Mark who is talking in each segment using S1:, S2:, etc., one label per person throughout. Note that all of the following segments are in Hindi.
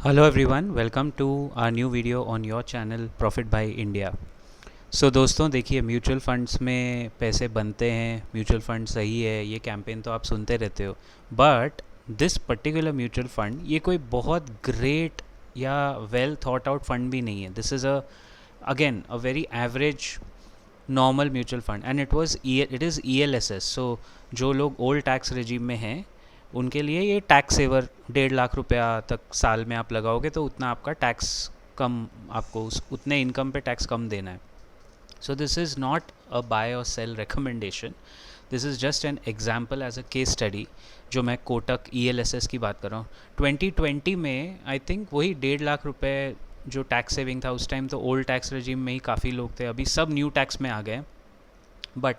S1: Hello everyone, welcome to our new video on your channel profit by India. So दोस्तों, देखिए, म्यूचुअल फंड्स में पैसे बनते हैं, म्यूचुअल फंड सही है, ये कैंपेन तो आप सुनते रहते हो। But this particular mutual fund ये कोई बहुत ग्रेट या वेल थॉट आउट फंड भी नहीं है। This is again a very average normal mutual fund and it is ELSS। सो जो लोग ओल्ड टैक्स रेजिम में हैं उनके लिए ये टैक्स सेवर 1.5 लाख रुपया तक साल में आप लगाओगे तो उतना आपका टैक्स कम, आपको उतने इनकम पे टैक्स कम देना है। So this is not a buy or sell recommendation, this is just an example as a case study. जो मैं कोटक ELSS की बात कर रहा हूँ, 2020 में आई थिंक वही 1.5 लाख रुपए जो टैक्स सेविंग था। उस टाइम तो ओल्ड टैक्स रजीम में ही काफ़ी लोग थे, अभी सब न्यू टैक्स में आ गए। बट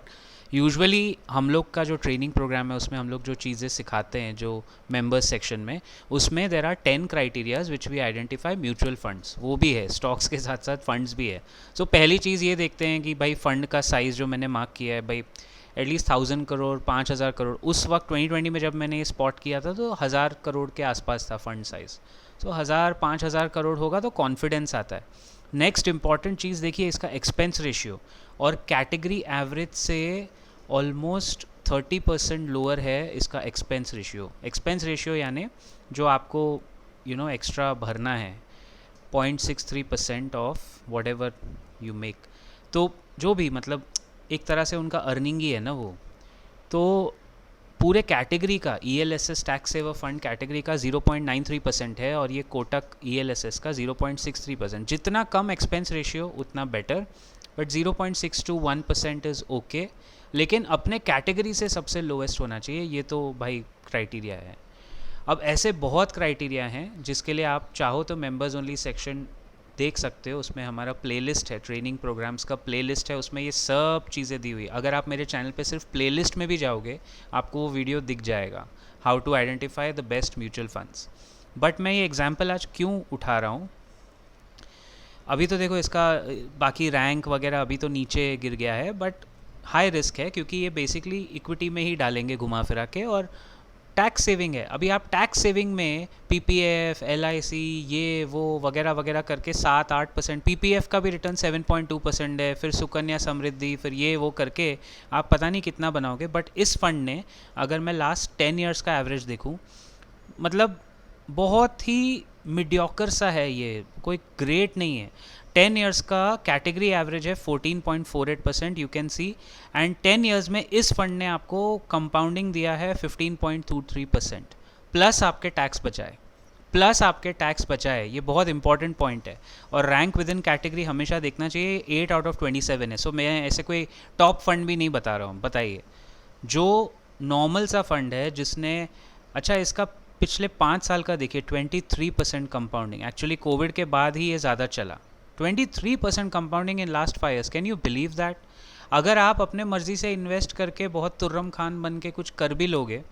S1: यूजुअली हम लोग का जो ट्रेनिंग प्रोग्राम है उसमें हम लोग जो चीज़ें सिखाते हैं, जो मेंबर्स सेक्शन में, उसमें there are 10 criterias which we identify mutual funds. वो भी है, स्टॉक्स के साथ साथ फंड्स भी है। सो पहली चीज़ ये देखते हैं कि भाई फंड का साइज़ जो मैंने मार्क किया है, भाई एटलीस्ट 1000 करोड़, 5000 करोड़। उस वक्त 2020 में जब मैंने ये स्पॉट किया था तो 1000 करोड़ के आसपास था फंड साइज़। सो 1000-5000 करोड़ होगा तो कॉन्फिडेंस आता है। नेक्स्ट इंपॉर्टेंट चीज़ देखिए, इसका एक्सपेंस रेशियो और कैटेगरी एवरेज से ऑलमोस्ट 30% लोअर है इसका एक्सपेंस रेशियो। एक्सपेंस रेशियो यानी जो आपको एक्स्ट्रा भरना है, 0.63% of what ever you make. तो जो भी, मतलब एक तरह से उनका अर्निंग ही है ना वो। तो पूरे कैटेगरी का ELSS tax saver fund category का 0.93% है और ये कोटक ELSS का 0.63%। जितना कम एक्सपेंस रेशियो उतना better, but 0.6 to 1% is okay. लेकिन अपने कैटेगरी से सबसे लोवेस्ट होना चाहिए, ये तो भाई क्राइटेरिया है। अब ऐसे बहुत क्राइटेरिया हैं जिसके लिए आप चाहो तो मेंबर्स ओनली सेक्शन देख सकते हो। उसमें हमारा प्लेलिस्ट है, ट्रेनिंग प्रोग्राम्स का प्लेलिस्ट है, उसमें ये सब चीज़ें दी हुई। अगर आप मेरे चैनल पे सिर्फ प्लेलिस्ट में भी जाओगे आपको वो वीडियो दिख जाएगा, how to identify the best mutual funds. But मैं ये एग्जाम्पल आज क्यों उठा रहा हूँ, अभी तो देखो इसका बाकी रैंक वगैरह अभी तो नीचे गिर गया है, बट हाई रिस्क है क्योंकि ये बेसिकली इक्विटी में ही डालेंगे घुमा फिरा के, और टैक्स सेविंग है। अभी आप टैक्स सेविंग में PPF, LIC, ये वो वगैरह वगैरह करके 7-8%, PPF का भी रिटर्न 7.2% है, फिर सुकन्या समृद्धि, फिर ये वो करके आप पता नहीं कितना बनाओगे। बट इस फंड ने, अगर मैं लास्ट 10 ईयर्स का एवरेज देखूं, मतलब बहुत ही मीडियोकर सा है, ये कोई ग्रेट नहीं है। 10 इयर्स का कैटेगरी एवरेज है 14.48%, you can see. And 10 years में इस फंड ने आपको कंपाउंडिंग दिया है 15.23%, प्लस आपके टैक्स बचाए, ये बहुत इंपॉर्टेंट पॉइंट है। और रैंक विद इन कैटेगरी हमेशा देखना चाहिए, 8/27 है। सो मैं ऐसे कोई टॉप फंड भी नहीं बता रहा हूँ। बताइए, जो नॉर्मल सा फंड है जिसने, अच्छा इसका पिछले 5 साल का देखिए, 23% कंपाउंडिंग। एक्चुअली कोविड के बाद ही ये ज़्यादा चला। 23% compounding in last 5 years, can you believe that? अगर आप अपने मर्जी से इन्वेस्ट करके बहुत तुर्रम खान बन के कुछ कर भी लोगे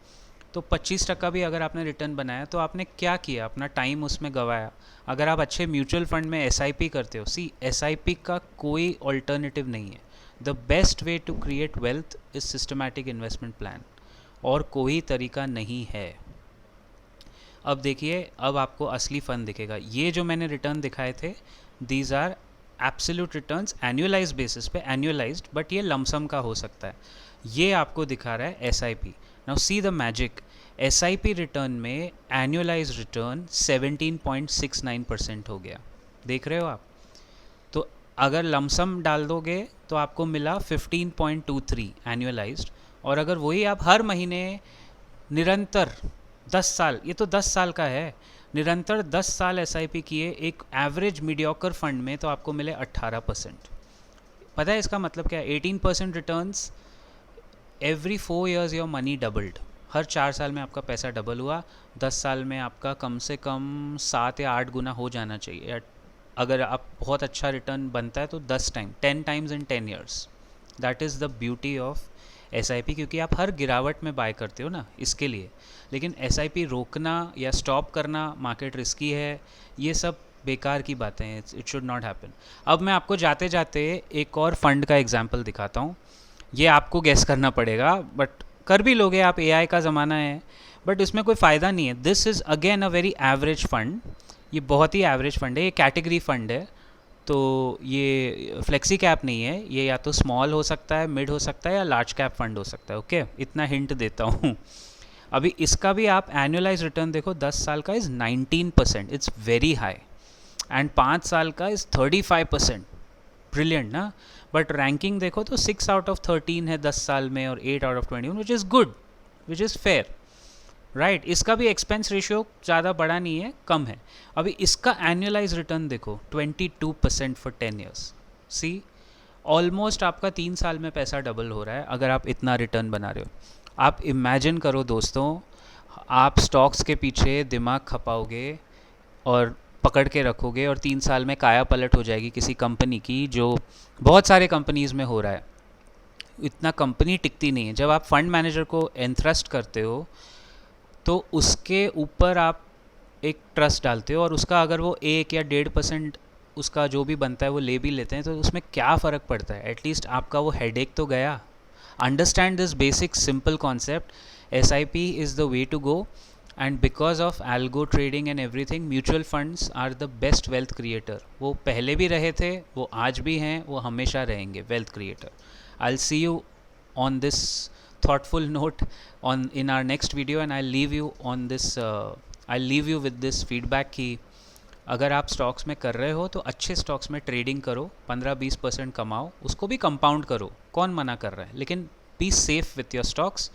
S1: तो 25% भी अगर आपने रिटर्न बनाया तो आपने क्या किया, अपना टाइम उसमें गवाया। अगर आप अच्छे म्यूचुअल फंड में SIP करते हो, SIP का कोई ऑल्टरनेटिव नहीं है। The best way to create wealth is systematic investment plan, और कोई तरीका नहीं है। अब देखिए, अब आपको असली फंड दिखेगा। ये जो मैंने रिटर्न दिखाए थे, these are absolute returns annualise basis पे, एनुअलाइज्ड, बट ये लमसम का हो सकता है। ये आपको दिखा रहा है SIP। Now see the magic, SIP return में एनुअलाइज रिटर्न 17.69% हो गया। देख रहे हो आप? तो अगर लमसम डाल दोगे तो आपको मिला 15.23 एनुअलाइज्ड, और अगर वही आप हर महीने निरंतर 10 साल, ये तो 10 साल का है, निरंतर 10 साल SIP किए एक एवरेज मीडियोकर फंड में, तो आपको मिले 18%। पता है इसका मतलब क्या है? 18% returns every 4 years, your money doubled. हर 4 साल में आपका पैसा डबल हुआ। 10 साल में आपका कम से कम 7 या 8 गुना हो जाना चाहिए। अगर आप बहुत अच्छा रिटर्न बनता है तो 10 time, 10 times in 10 years. That is the beauty of SIP, क्योंकि आप हर गिरावट में बाय करते हो ना, इसके लिए। लेकिन SIP रोकना या स्टॉप करना, मार्केट रिस्की है, ये सब बेकार की बातें हैं। It should not happen. अब मैं आपको जाते जाते एक और फंड का एग्जांपल दिखाता हूँ। ये आपको गेस करना पड़ेगा, बट कर भी लोगे आप, AI का ज़माना है। बट इसमें कोई फ़ायदा नहीं है। This is again a very average fund, ये बहुत ही एवरेज फंड है, ये कैटेगरी फंड है। तो ये फ्लेक्सी कैप नहीं है, ये या तो स्मॉल हो सकता है, मिड हो सकता है, या लार्ज कैप फंड हो सकता है। ओके, इतना हिंट देता हूँ। अभी इसका भी आप एनुअलाइज रिटर्न देखो, 10 साल का is 19%, it's very high. And 5 साल का इज़ 35%, ब्रिलियंट ना। बट रैंकिंग देखो तो 6 आउट ऑफ 13 है 10 साल में, और 8 out of 21, which is good, which is fair, right. इसका भी एक्सपेंस रेशियो ज़्यादा बड़ा नहीं है, कम है। अभी इसका एनुअलाइज रिटर्न देखो 22% फॉर 10 ईयर्स। सी, ऑलमोस्ट आपका 3 साल में पैसा डबल हो रहा है अगर आप इतना रिटर्न बना रहे हो। आप इमेजिन करो दोस्तों, आप स्टॉक्स के पीछे दिमाग खपाओगे और पकड़ के रखोगे, और 3 साल में काया पलट हो जाएगी किसी कंपनी की, जो बहुत सारे कंपनीज़ में हो रहा है। इतना कंपनी टिकती नहीं है। जब आप फंड मैनेजर को एंथ्रस्ट करते हो तो उसके ऊपर आप एक ट्रस्ट डालते हो, और उसका अगर वो 1 या 1.5% उसका जो भी बनता है वो ले भी लेते हैं, तो उसमें क्या फ़र्क पड़ता है, एटलीस्ट आपका वो हेडेक तो गया। Understand this basic simple concept, SIP is the way to go. And because of algo trading and everything, mutual funds are the best wealth creator. वो पहले भी रहे थे, वो आज भी हैं, वो हमेशा रहेंगे wealth creator. I will see you on this thoughtful note on in our next video, and I'll leave you on this I'll leave you with this feedback कि अगर आप स्टॉक्स में कर रहे हो तो अच्छे स्टॉक्स में ट्रेडिंग करो, 15-20% कमाओ, उसको भी कंपाउंड करो, कौन मना कर रहा है, लेकिन be safe with your stocks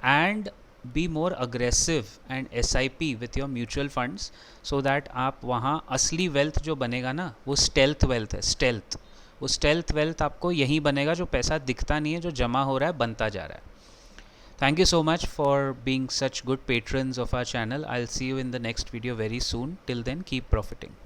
S1: and be more aggressive and SIP with your mutual funds, so that आप वहाँ असली वेल्थ जो बनेगा ना, वो स्टेल्थ वेल्थ है, स्टेल्थ। वो स्टेल्थ वेल्थ आपको यहीं बनेगा, जो पैसा दिखता नहीं है, जो जमा हो रहा है, बनता जा रहा है। Thank you so much for being such good patrons of our channel. I'll see you in the next video very soon. Till then, keep profiting.